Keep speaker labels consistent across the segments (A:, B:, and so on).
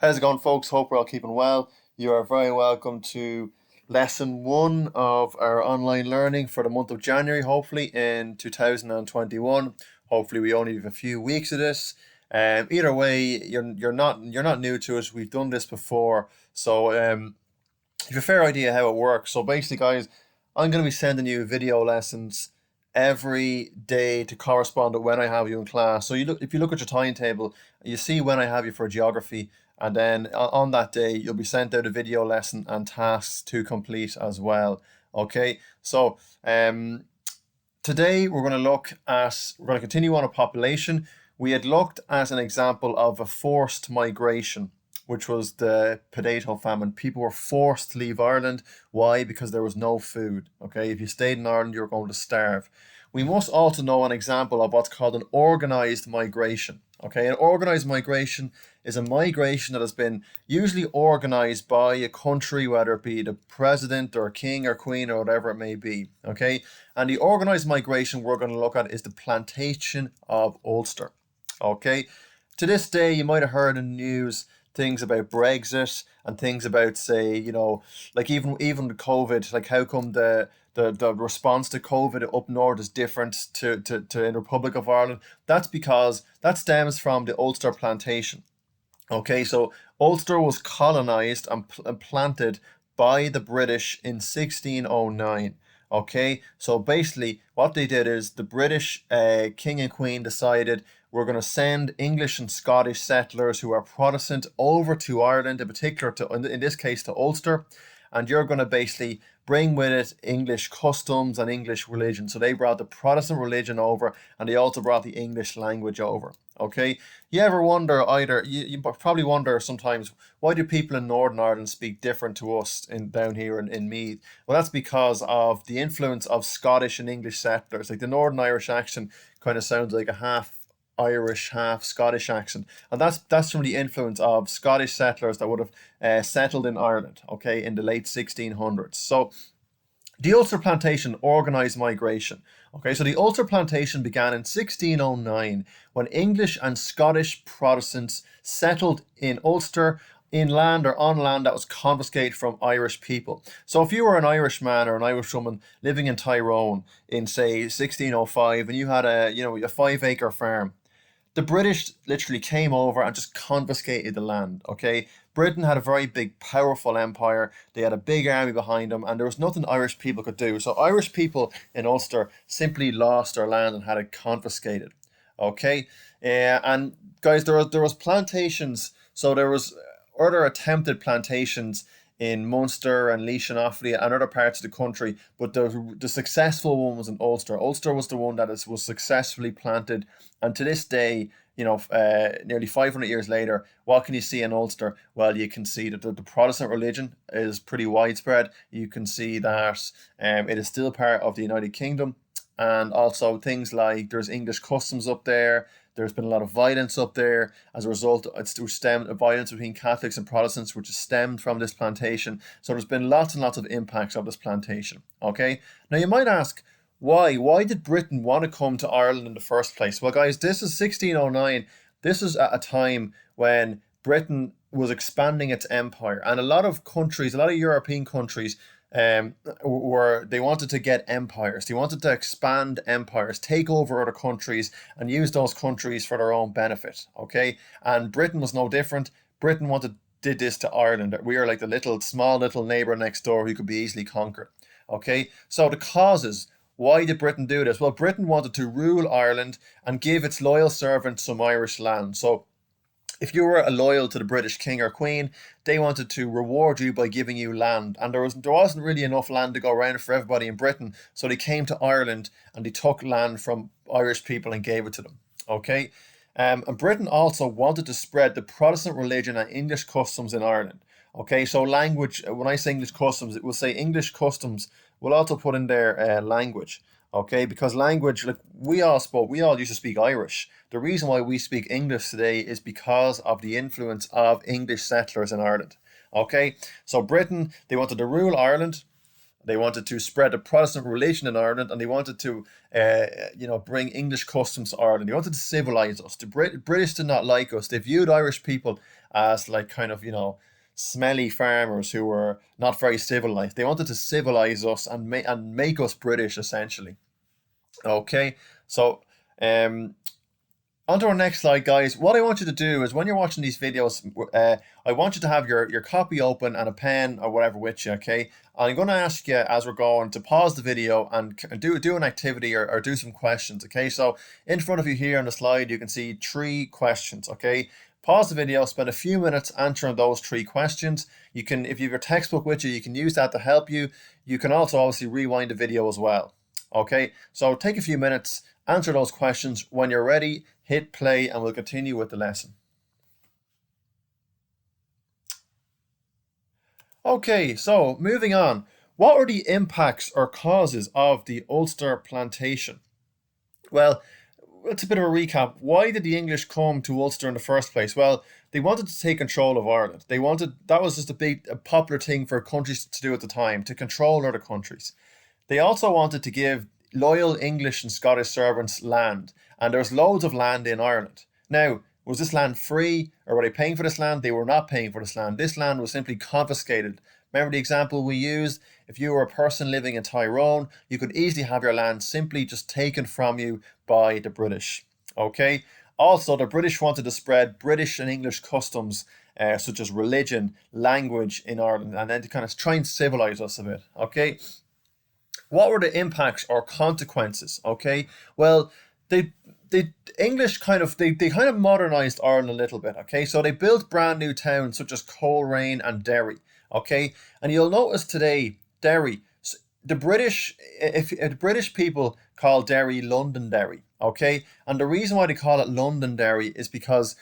A: How's it going, folks? Hope we're all keeping well. You are very welcome to lesson one of our online learning for the month of January, hopefully in 2021. Hopefully, we only have a few weeks of this. Either way, you're not new to it. We've done this before, so you have a fair idea how it works. So basically, guys, I'm going to be sending you video lessons every day to correspond to when I have you in class. So if you look at your timetable, you see when I have you for geography, and then on that day you'll be sent out a video lesson and tasks to complete as well. Okay, so today we're going to continue on a population. We had looked at an example of a forced migration, which was the potato famine. People were forced to leave Ireland. Why? Because there was no food. Okay, if you stayed in Ireland, you were going to starve. We must also know an example of what's called an organized migration. Okay, an organized migration is a migration that has been usually organized by a country, whether it be the president or king or queen or whatever it may be. Okay, and the organized migration we're going to look at is the plantation of Ulster. Okay, to this day, you might have heard in the news things about Brexit and things about, say, like even the COVID, like how come the response to COVID up north is different to in the Republic of Ireland. That's because that stems from the Ulster Plantation. Okay, so Ulster was colonized and planted by the British in 1609. Okay, so basically, what they did is the British king and queen decided we're going to send English and Scottish settlers who are Protestant over to Ireland, in particular to in this case to Ulster, and you're going to basically bring with it English customs and English religion. So they brought the Protestant religion over, and they also brought the English language over. Okay, you ever wonder you probably wonder sometimes, why do people in Northern Ireland speak different to us in down here in Meath? Well, that's because of the influence of Scottish and English settlers. Like the Northern Irish accent kind of sounds like a half Irish, half Scottish accent, and that's from the influence of Scottish settlers that would have settled in Ireland, okay, in the late 1600s. So the Ulster Plantation organised migration. Okay, so the Ulster Plantation began in 1609 when English and Scottish Protestants settled in Ulster in land or on land that was confiscated from Irish people. So if you were an Irishman or an Irish woman living in Tyrone in, say, 1605, and you had a 5 acre farm, the British literally came over and just confiscated the land. Okay, Britain had a very big, powerful empire. They had a big army behind them, and there was nothing Irish people could do. So Irish people in Ulster simply lost their land and had it confiscated. Okay, and guys, there was plantations. So there was other attempted plantations in Munster and Laois and Offaly and other parts of the country, but the successful one was in Ulster. Ulster was the one that was successfully planted, and to this day, nearly 500 years later, what can you see in Ulster? Well, you can see that the Protestant religion is pretty widespread. You can see that it is still part of the United Kingdom, and also things like there's English customs up there. There's been a lot of violence up there. As a result, it's stemmed violence between Catholics and Protestants, which is stemmed from this plantation. So there's been lots and lots of impacts of this plantation. Okay. Now you might ask, why? Why did Britain want to come to Ireland in the first place? Well, guys, this is 1609. This is at a time when Britain was expanding its empire, and a lot of countries, a lot of European countries, were they wanted to get empires. They wanted to expand empires, take over other countries, and use those countries for their own benefit. Okay, and Britain was no different. Britain did this to Ireland. We are like the small little neighbor next door who could be easily conquered. Okay, so the causes. Why did Britain do this? Well, Britain wanted to rule Ireland and give its loyal servants some Irish land. So if you were loyal to the British king or queen, they wanted to reward you by giving you land, and there wasn't really enough land to go around for everybody in Britain, so they came to Ireland and they took land from Irish people and gave it to them. Okay, and Britain also wanted to spread the Protestant religion and English customs in Ireland. Okay, so language. When I say English customs, it will say English customs. We'll also put in there language. Okay, because language, like we all used to speak Irish. The reason why we speak English today is because of the influence of English settlers in Ireland. Okay, so Britain, they wanted to rule Ireland, They wanted to spread the Protestant religion in Ireland, and they wanted to, bring English customs to Ireland. They wanted to civilize us. The British did not like us. They viewed Irish people as like kind of, smelly farmers who were not very civilized. They wanted to civilize us and make us British essentially. Okay, so um, on to our next slide, guys. What I want you to do is when you're watching these videos, I want you to have your copy open and a pen or whatever with you, okay? I'm going to ask you as we're going to pause the video and do an activity or do some questions, okay? So in front of you here on the slide, you can see 3 questions, okay? Pause the video, spend a few minutes answering those 3 questions. You can, if you have your textbook with you, you can use that to help you. You can also obviously rewind the video as well, okay? So take a few minutes, answer those questions. When you're ready, hit play and we'll continue with the lesson. Okay, so moving on. What were the impacts or causes of the Ulster Plantation? Well, it's a bit of a recap. Why did the English come to Ulster in the first place? Well, they wanted to take control of Ireland. That was just a popular thing for countries to do at the time, to control other countries. They also wanted to give loyal English and Scottish servants land, and there was loads of land in Ireland. Now, was this land free, or were they paying for this land? They were not paying for this land. This land was simply confiscated. Remember the example we used? If you were a person living in Tyrone, you could easily have your land simply just taken from you by the British. Okay? Also, the British wanted to spread British and English customs, such as religion, language in Ireland, and then to kind of try and civilize us a bit. Okay? What were the impacts or consequences? Okay, well, the English kind of they kind of modernized Ireland a little bit. Okay, so they built brand new towns such as Coleraine and Derry. Okay, and you'll notice today Derry, the British, if the British people call Derry Londonderry. Okay, and the reason why they call it Londonderry is because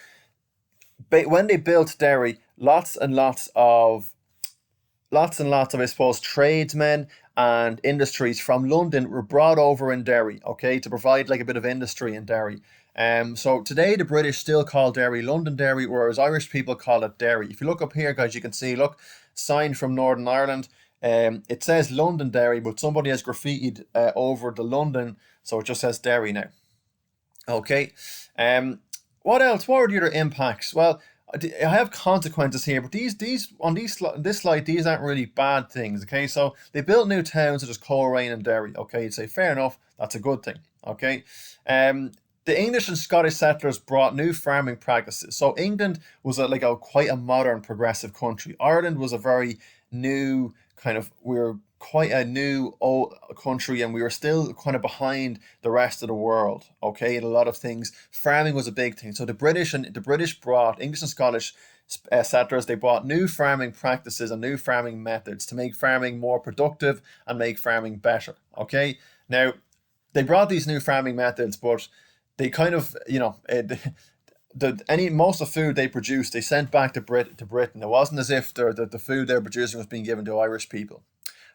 A: when they built Derry, lots and lots of, I suppose, tradesmen and industries from London were brought over in Derry, okay, to provide like a bit of industry in Derry. So today the British still call Derry Londonderry, whereas Irish people call it Derry. If you look up here, guys, you can see, look, sign from Northern Ireland. It says Londonderry, but somebody has graffitied over the London, so it just says Derry now. Okay. What else? What are the other impacts? Well, I have consequences here, but this slide, these aren't really bad things. Okay, so they built new towns such as Coleraine and Derry. Okay, you'd say fair enough, that's a good thing. Okay, the English and Scottish settlers brought new farming practices. So England was quite a modern, progressive country. Ireland was a very new we were quite a new old country, and we were still kind of behind the rest of the world. Okay, in a lot of things, farming was a big thing. So the British brought English and Scottish settlers. They brought new farming practices and new farming methods to make farming more productive and make farming better. Okay, now they brought these new farming methods, but they kind of most of the food they produced, they sent back to Britain. It wasn't as if the food they're producing was being given to Irish people.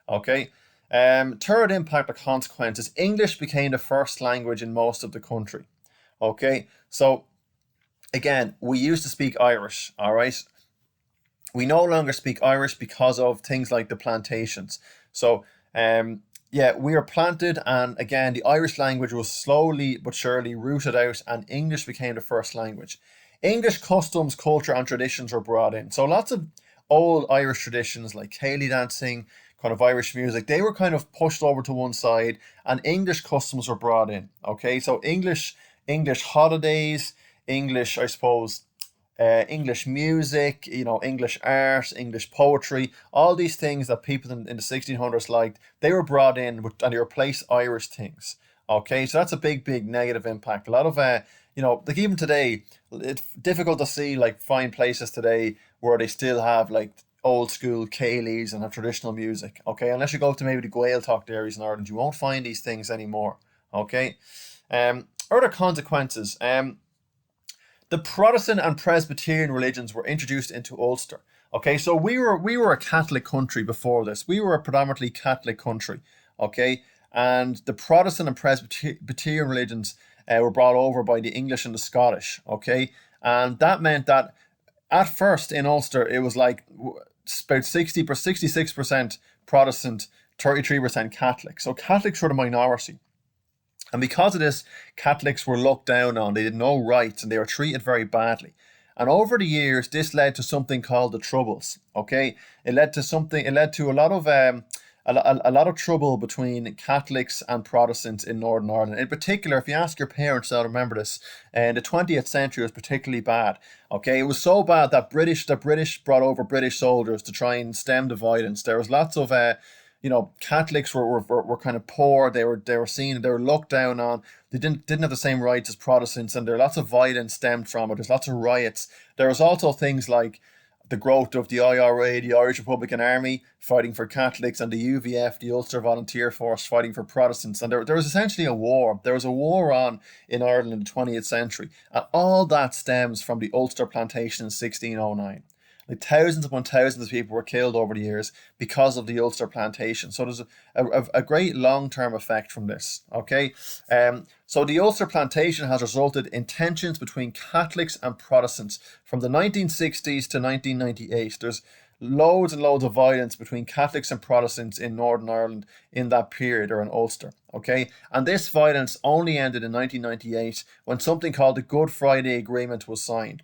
A: Okay. Third impact or consequences: English became the first language in most of the country. Okay. So again, we used to speak Irish. All right. We no longer speak Irish because of things like the plantations. So we were planted, and again, the Irish language was slowly but surely rooted out, and English became the first language. English customs, culture, and traditions were brought in. So lots of old Irish traditions like Cayley dancing, kind of Irish music, they were kind of pushed over to one side, and English customs were brought in. Okay, so English holidays, English, I suppose, English music, English art, English poetry, all these things that people in the 1600s liked, they were brought in and they replaced Irish things. Okay, so that's a big negative impact. A lot of, like even today, it's difficult to see, find places today where they still have old school Cayleys and have traditional music. Okay, unless you go to maybe the Gaeltacht areas in Ireland, you won't find these things anymore. Okay, other consequences. The Protestant and Presbyterian religions were introduced into Ulster. Okay, so we were a Catholic country before this. We were a predominantly Catholic country. Okay, and the Protestant and Presbyterian religions were brought over by the English and the Scottish. Okay, and that meant that at first in Ulster it was about 66% Protestant, 33% Catholic. So Catholics were the minority. And because of this, Catholics were looked down on. They had no rights and they were treated very badly. And over the years, this led to something called the Troubles. Okay, it led to something. It led to a lot of a lot of trouble between Catholics and Protestants in Northern Ireland. In particular, if you ask your parents, they'll remember this. And the 20th century was particularly bad. Okay, it was so bad that the British brought over British soldiers to try and stem the violence. There was lots of Catholics were kind of poor. They were seen. They were looked down on. They didn't have the same rights as Protestants, and there lots of violence stemmed from it. There's lots of riots. There was also things like the growth of the IRA, the Irish Republican Army, fighting for Catholics, and the UVF, the Ulster Volunteer Force, fighting for Protestants. And there was essentially a war. There was a war on in Ireland in the 20th century, and all that stems from the Ulster Plantation in 1609. Like thousands upon thousands of people were killed over the years because of the Ulster Plantation. So there's a great long-term effect from this. Okay, so the Ulster Plantation has resulted in tensions between Catholics and Protestants from the 1960s to 1998. There's loads and loads of violence between Catholics and Protestants in Northern Ireland in that period, or in Ulster. Okay, and this violence only ended in 1998 when something called the Good Friday Agreement was signed.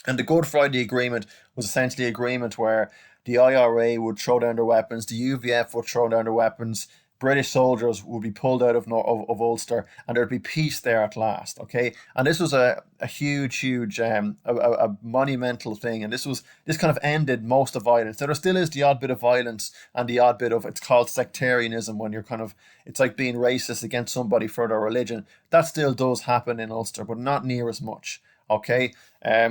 A: And the Good Friday Agreement was essentially an agreement where the IRA would throw down their weapons, the UVF would throw down their weapons, British soldiers would be pulled out of Ulster, and there'd be peace there at last. Okay, and this was a huge a monumental thing, and this kind of ended most of violence. Now, there still is the odd bit of violence and the odd bit of, it's called sectarianism, when you're kind of, it's like being racist against somebody for their religion. That still does happen in Ulster, but not near as much. Okay,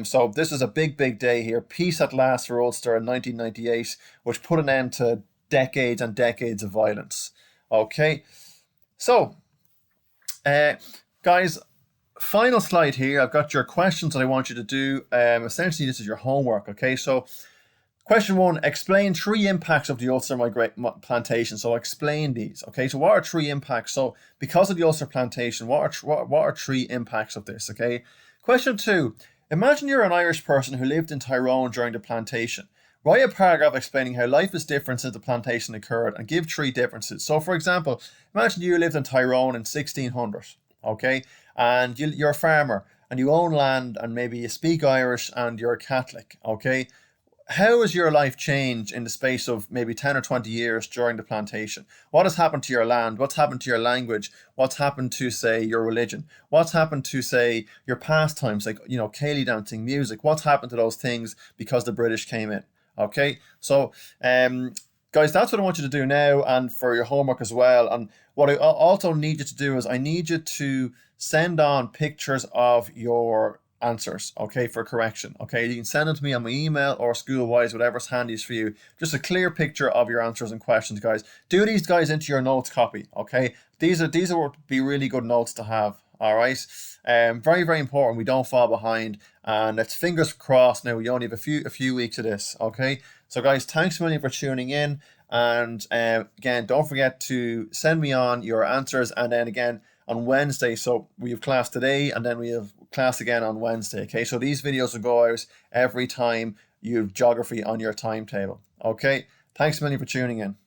A: so this is a big day here. Peace at last for Ulster in 1998, which put an end to decades and decades of violence. Okay, so guys, final slide here. I've got your questions that I want you to do. Essentially, this is your homework. Okay, so question 1: explain 3 impacts of the Ulster Plantation. So explain these. Okay, so what are 3 impacts? So because of the Ulster Plantation, what are 3 impacts of this? Okay. Question 2: imagine you're an Irish person who lived in Tyrone during the plantation. Write a paragraph explaining how life is different since the plantation occurred and give 3 differences. So, for example, imagine you lived in Tyrone in 1600, okay, and you're a farmer and you own land and maybe you speak Irish and you're a Catholic, okay. How has your life changed in the space of maybe 10 or 20 years during the plantation? What has happened to your land? What's happened to your language? What's happened to, say, your religion? What's happened to, say, your pastimes, like, ceilidh dancing, music? What's happened to those things because the British came in? Okay, so guys, that's what I want you to do now, and for your homework as well. And what I also need you to do is I need you to send on pictures of your answers, okay, for correction. Okay, you can send them to me on my email or Schoolwise, whatever's handiest for you. Just a clear picture of your answers and questions, guys. Do these guys into your notes copy. Okay, these would be really good notes to have. All right, very important. We don't fall behind, and it's fingers crossed. Now we only have a few weeks of this. Okay, so guys, thanks a million for tuning in, and again, don't forget to send me on your answers, and then again on Wednesday. So we have class today, and then we have class again on Wednesday. Okay, so these videos will go out every time you have geography on your timetable. Okay, thanks a million for tuning in.